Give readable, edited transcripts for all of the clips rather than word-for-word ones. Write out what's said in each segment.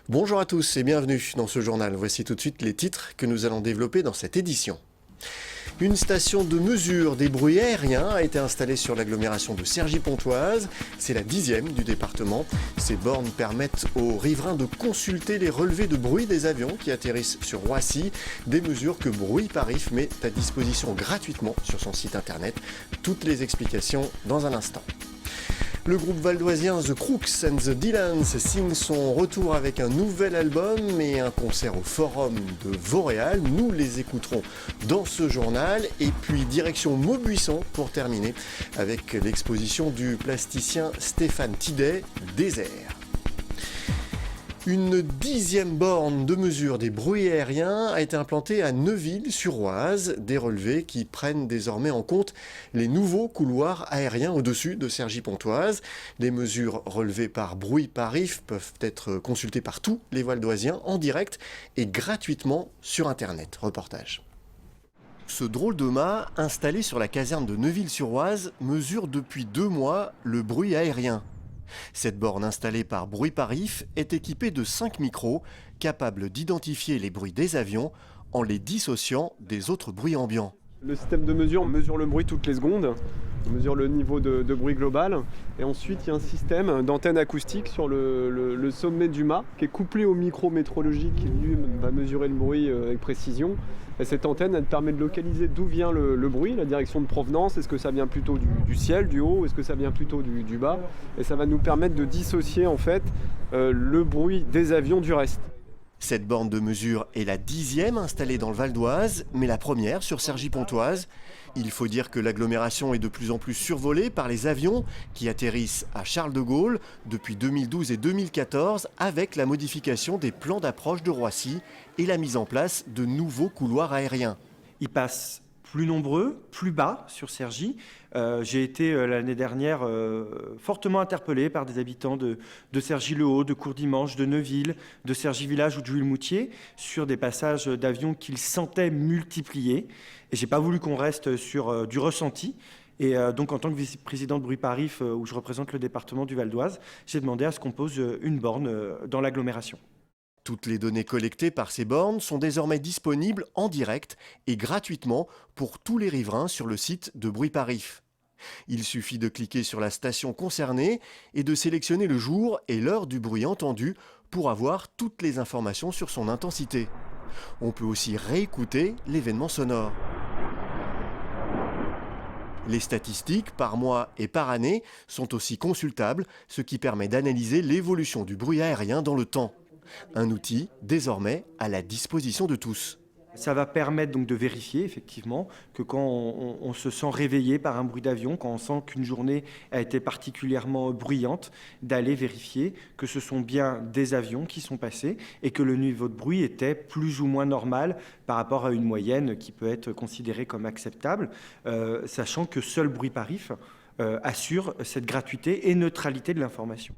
Bonjour à tous et bienvenue dans ce journal. Voici tout de suite les titres que nous allons développer dans cette édition. Une station de mesure des bruits aériens a été installée sur l'agglomération de Cergy-Pontoise. C'est la 10e du département. Ces bornes permettent aux riverains de consulter les relevés de bruit des avions qui atterrissent sur Roissy. Des mesures que Bruit Parif met à disposition gratuitement sur son site internet. Toutes les explications dans un instant. Le groupe valdoisien The Crooks and the Dylans signe son retour avec un nouvel album et un concert au Forum de Vauréal. Nous les écouterons dans ce journal. Et puis direction Maubuisson pour terminer avec l'exposition du plasticien Stéphane Tidet, Désert. Une 10e borne de mesure des bruits aériens a été implantée à Neuville-sur-Oise, des relevés qui prennent désormais en compte les nouveaux couloirs aériens au-dessus de Cergy-Pontoise. Les mesures relevées par Bruit Parif peuvent être consultées par tous les Valdoisiens en direct et gratuitement sur Internet. Reportage. Ce drôle de mât, installé sur la caserne de Neuville-sur-Oise, mesure depuis 2 mois le bruit aérien. Cette borne installée par Bruit Parif est équipée de 5 micros capables d'identifier les bruits des avions en les dissociant des autres bruits ambiants. Le système de mesure mesure le bruit toutes les secondes, on mesure le niveau de bruit global et ensuite il y a un système d'antenne acoustique sur le sommet du mât qui est couplé au micro météorologique qui lui va mesurer le bruit avec précision. Et cette antenne elle permet de localiser d'où vient le bruit, la direction de provenance, est-ce que ça vient plutôt du ciel, du haut, est-ce que ça vient plutôt du bas, et ça va nous permettre de dissocier en fait le bruit des avions du reste. Cette borne de mesure est la 10e installée dans le Val d'Oise, mais la première sur Cergy-Pontoise. Il faut dire que l'agglomération est de plus en plus survolée par les avions qui atterrissent à Charles de Gaulle depuis 2012 et 2014 avec la modification des plans d'approche de Roissy et la mise en place de nouveaux couloirs aériens. Ils passent plus nombreux, plus bas sur Cergy. J'ai été l'année dernière fortement interpellé par des habitants de Cergy-le-Haut, de Courdimanche, de Neuville, de Cergy-Village ou de Jules-Moutier sur des passages d'avions qu'ils sentaient multipliés. Et j'ai pas voulu qu'on reste sur du ressenti. Et donc en tant que vice-président de Bruit Parif, où je représente le département du Val d'Oise, j'ai demandé à ce qu'on pose une borne dans l'agglomération. Toutes les données collectées par ces bornes sont désormais disponibles en direct et gratuitement pour tous les riverains sur le site de Bruit Parif. Il suffit de cliquer sur la station concernée et de sélectionner le jour et l'heure du bruit entendu pour avoir toutes les informations sur son intensité. On peut aussi réécouter l'événement sonore. Les statistiques par mois et par année sont aussi consultables, ce qui permet d'analyser l'évolution du bruit aérien dans le temps. Un outil désormais à la disposition de tous. Ça va permettre donc de vérifier effectivement que quand on se sent réveillé par un bruit d'avion, quand on sent qu'une journée a été particulièrement bruyante, d'aller vérifier que ce sont bien des avions qui sont passés et que le niveau de bruit était plus ou moins normal par rapport à une moyenne qui peut être considérée comme acceptable, sachant que seul Bruit Parif assure cette gratuité et neutralité de l'information.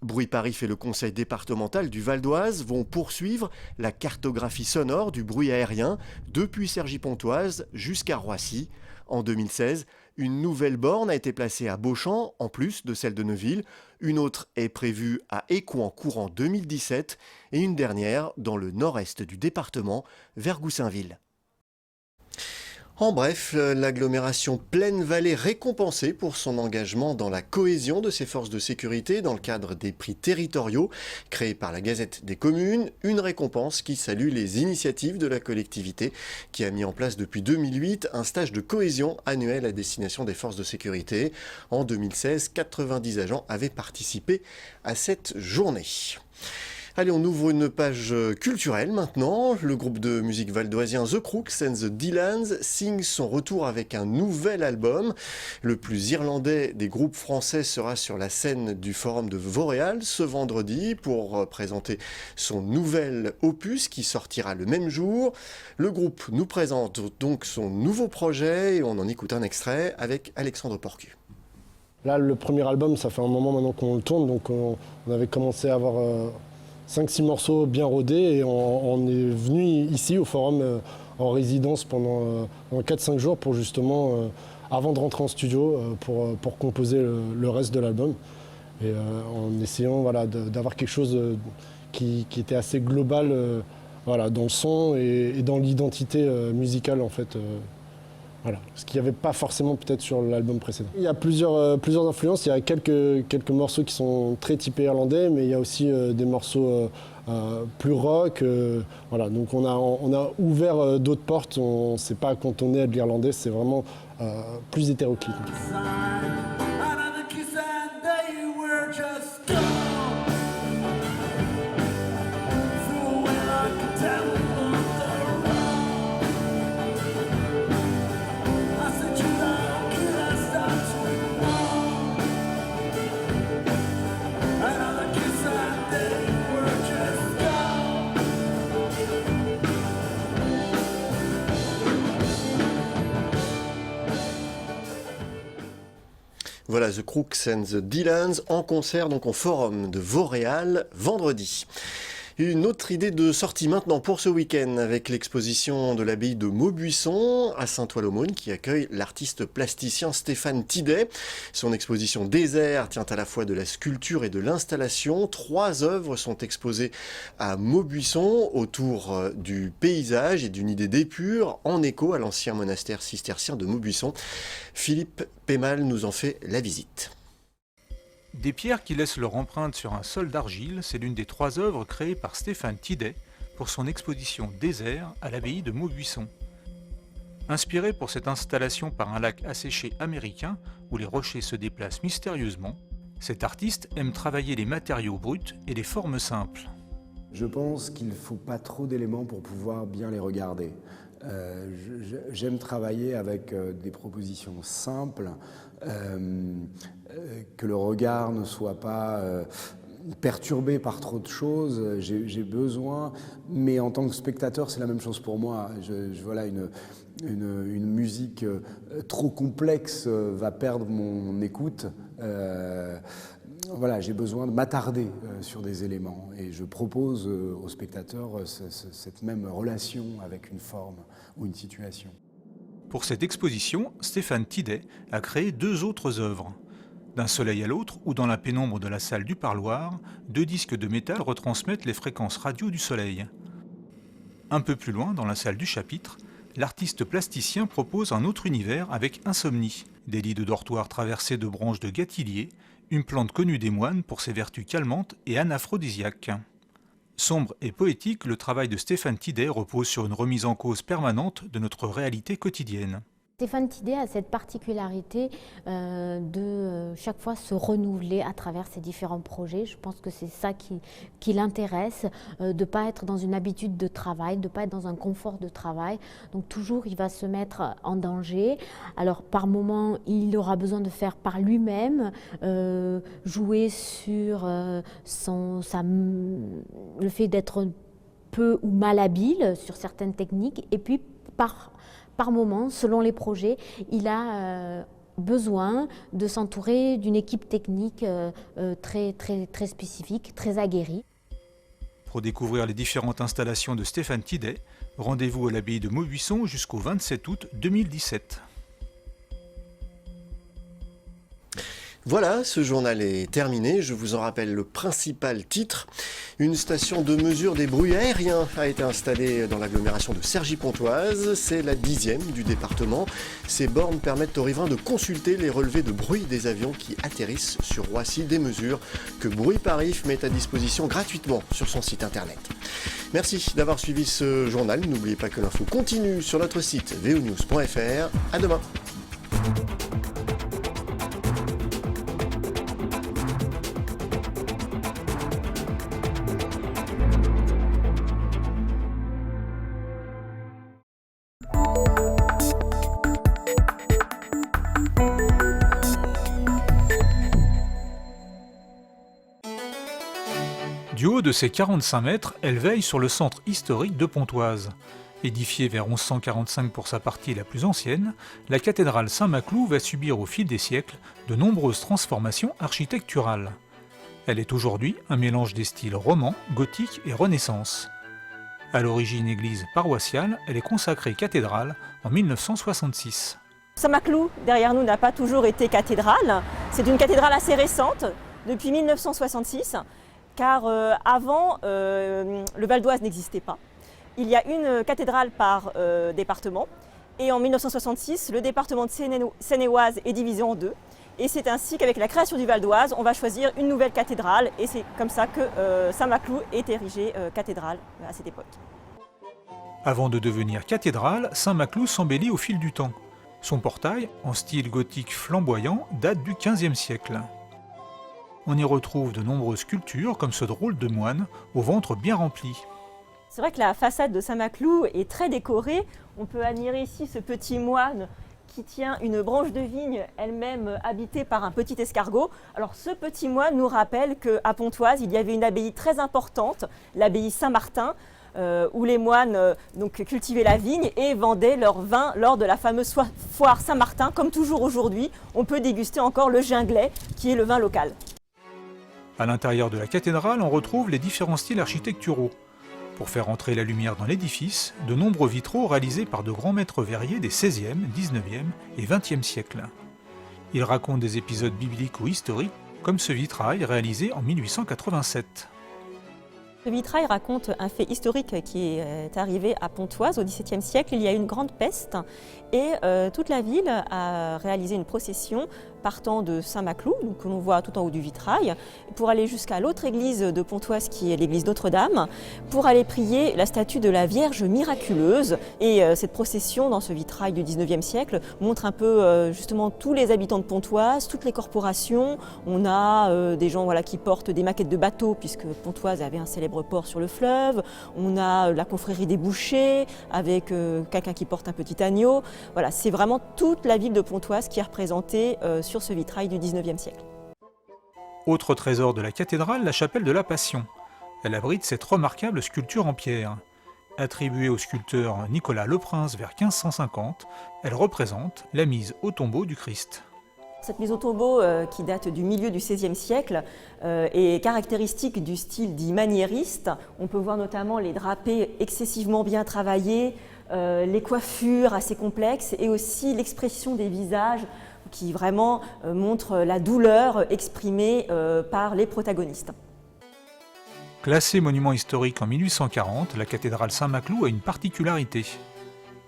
Bruit Parif et le conseil départemental du Val d'Oise vont poursuivre la cartographie sonore du bruit aérien depuis Cergy-Pontoise jusqu'à Roissy. En 2016, une nouvelle borne a été placée à Beauchamp, en plus de celle de Neuville. Une autre est prévue à Écouen courant 2017 et une dernière dans le nord-est du département, vers Goussainville. En bref, l'agglomération Plaine-Vallée récompensée pour son engagement dans la cohésion de ses forces de sécurité dans le cadre des prix territoriaux créés par la Gazette des communes, une récompense qui salue les initiatives de la collectivité qui a mis en place depuis 2008 un stage de cohésion annuel à destination des forces de sécurité. En 2016, 90 agents avaient participé à cette journée. Allez, on ouvre une page culturelle maintenant. Le groupe de musique valdoisien The Crooks and the Dylans signe son retour avec un nouvel album. Le plus irlandais des groupes français sera sur la scène du Forum de Vauréal ce vendredi pour présenter son nouvel opus qui sortira le même jour. Le groupe nous présente donc son nouveau projet et on en écoute un extrait avec Alexandre Porcu. Là, le premier album, ça fait un moment maintenant qu'on le tourne, donc on avait commencé à avoir 5-6 morceaux bien rodés et on est venu ici au Forum en résidence pendant 4-5 jours pour justement, avant de rentrer en studio, pour composer le reste de l'album. Et en essayant d'avoir quelque chose qui était assez global dans le son et dans l'identité musicale en fait. Ce qu'il n'y avait pas forcément peut-être sur l'album précédent. Il y a plusieurs influences, il y a quelques morceaux qui sont très typés irlandais, mais il y a aussi des morceaux plus rock. Donc on a ouvert d'autres portes, on ne s'est pas cantonné à de l'irlandais, c'est vraiment plus hétéroclite. Voilà, The Crooks and the Dylans en concert donc au Forum de Vauréal vendredi. Une autre idée de sortie maintenant pour ce week-end avec l'exposition de l'abbaye de Maubuisson à Saint-Ouen-l'Aumône qui accueille l'artiste plasticien Stéphane Tidet. Son exposition Désert tient à la fois de la sculpture et de l'installation. 3 œuvres sont exposées à Maubuisson autour du paysage et d'une idée d'épure en écho à l'ancien monastère cistercien de Maubuisson. Philippe Pémal nous en fait la visite. Des pierres qui laissent leur empreinte sur un sol d'argile, c'est l'une des 3 œuvres créées par Stéphane Tidet pour son exposition Désert à l'abbaye de Maubuisson. Inspiré pour cette installation par un lac asséché américain où les rochers se déplacent mystérieusement, cet artiste aime travailler les matériaux bruts et les formes simples. Je pense qu'il ne faut pas trop d'éléments pour pouvoir bien les regarder. J'aime travailler avec des propositions simples, que le regard ne soit pas perturbé par trop de choses. J'ai besoin, mais en tant que spectateur, c'est la même chose pour moi. Une musique trop complexe va perdre mon écoute. J'ai besoin de m'attarder sur des éléments et je propose aux spectateurs cette même relation avec une forme ou une situation. Pour cette exposition, Stéphane Tidet a créé 2 autres œuvres. D'un soleil à l'autre ou dans la pénombre de la salle du parloir, 2 disques de métal retransmettent les fréquences radio du soleil. Un peu plus loin, dans la salle du chapitre, l'artiste plasticien propose un autre univers avec Insomnie, des lits de dortoir traversés de branches de gâtillier, une plante connue des moines pour ses vertus calmantes et anaphrodisiaques. Sombre et poétique, le travail de Stéphane Tidet repose sur une remise en cause permanente de notre réalité quotidienne. Stéphane Tidet a cette particularité de chaque fois se renouveler à travers ses différents projets. Je pense que c'est ça qui l'intéresse, de ne pas être dans une habitude de travail, de ne pas être dans un confort de travail. Donc toujours, il va se mettre en danger. Alors par moments, il aura besoin de faire par lui-même, jouer sur le fait d'être peu ou mal habile sur certaines techniques. Et puis par moment, selon les projets, il a besoin de s'entourer d'une équipe technique très spécifique, très aguerrie. Pour découvrir les différentes installations de Stéphane Tidet, rendez-vous à l'abbaye de Maubuisson jusqu'au 27 août 2017. Voilà, ce journal est terminé. Je vous en rappelle le principal titre. Une station de mesure des bruits aériens a été installée dans l'agglomération de Cergy-Pontoise. C'est la 10e du département. Ces bornes permettent aux riverains de consulter les relevés de bruit des avions qui atterrissent sur Roissy. Des mesures que Bruit Parif met à disposition gratuitement sur son site internet. Merci d'avoir suivi ce journal. N'oubliez pas que l'info continue sur notre site vonews.fr. À demain. Du haut de ses 45 mètres, elle veille sur le centre historique de Pontoise. Édifiée vers 1145 pour sa partie la plus ancienne, la cathédrale Saint-Maclou va subir au fil des siècles de nombreuses transformations architecturales. Elle est aujourd'hui un mélange des styles roman, gothique et renaissance. À l'origine église paroissiale, elle est consacrée cathédrale en 1966. Saint-Maclou, derrière nous, n'a pas toujours été cathédrale. C'est une cathédrale assez récente, depuis 1966, car avant, le Val d'Oise n'existait pas. Il y a une cathédrale par département, et en 1966, le département de Seine-et-Oise est divisé en deux. Et c'est ainsi qu'avec la création du Val d'Oise, on va choisir une nouvelle cathédrale, et c'est comme ça que Saint-Maclou est érigée cathédrale à cette époque. Avant de devenir cathédrale, Saint-Maclou s'embellit au fil du temps. Son portail, en style gothique flamboyant, date du XVe siècle. On y retrouve de nombreuses sculptures comme ce drôle de moine au ventre bien rempli. C'est vrai que la façade de Saint-Maclou est très décorée. On peut admirer ici ce petit moine qui tient une branche de vigne, elle-même habitée par un petit escargot. Alors ce petit moine nous rappelle qu'à Pontoise, il y avait une abbaye très importante, l'abbaye Saint-Martin, où les moines cultivaient la vigne et vendaient leur vin lors de la fameuse foire Saint-Martin. Comme toujours aujourd'hui, on peut déguster encore le ginglet, qui est le vin local. À l'intérieur de la cathédrale, on retrouve les différents styles architecturaux. Pour faire entrer la lumière dans l'édifice, de nombreux vitraux réalisés par de grands maîtres verriers des XVIe, XIXe et XXe siècles. Ils racontent des épisodes bibliques ou historiques, comme ce vitrail réalisé en 1887. Ce vitrail raconte un fait historique qui est arrivé à Pontoise au XVIIe siècle. Il y a eu une grande peste et toute la ville a réalisé une procession partant de Saint-Maclou, que l'on voit tout en haut du vitrail, pour aller jusqu'à l'autre église de Pontoise qui est l'église Notre-Dame, pour aller prier la statue de la Vierge miraculeuse. Et cette procession dans ce vitrail du XIXe siècle montre un peu justement tous les habitants de Pontoise, toutes les corporations. On a des gens qui portent des maquettes de bateaux, puisque Pontoise avait un célèbre port sur le fleuve. On a la confrérie des bouchers, avec quelqu'un qui porte un petit agneau. Voilà, c'est vraiment toute la ville de Pontoise qui est représentée sur ce vitrail du XIXe siècle. Autre trésor de la cathédrale, la chapelle de la Passion. Elle abrite cette remarquable sculpture en pierre. Attribuée au sculpteur Nicolas Leprince vers 1550, elle représente la mise au tombeau du Christ. Cette mise au tombeau, qui date du milieu du XVIe siècle, est caractéristique du style dit maniériste. On peut voir notamment les drapés excessivement bien travaillés, les coiffures assez complexes et aussi l'expression des visages qui vraiment montre la douleur exprimée par les protagonistes. Classée monument historique en 1840, la cathédrale Saint-Maclou a une particularité.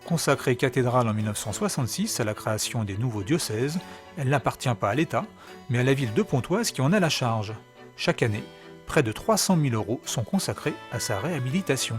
Consacrée cathédrale en 1966 à la création des nouveaux diocèses, elle n'appartient pas à l'État, mais à la ville de Pontoise qui en a la charge. Chaque année, près de 300 000 € sont consacrés à sa réhabilitation.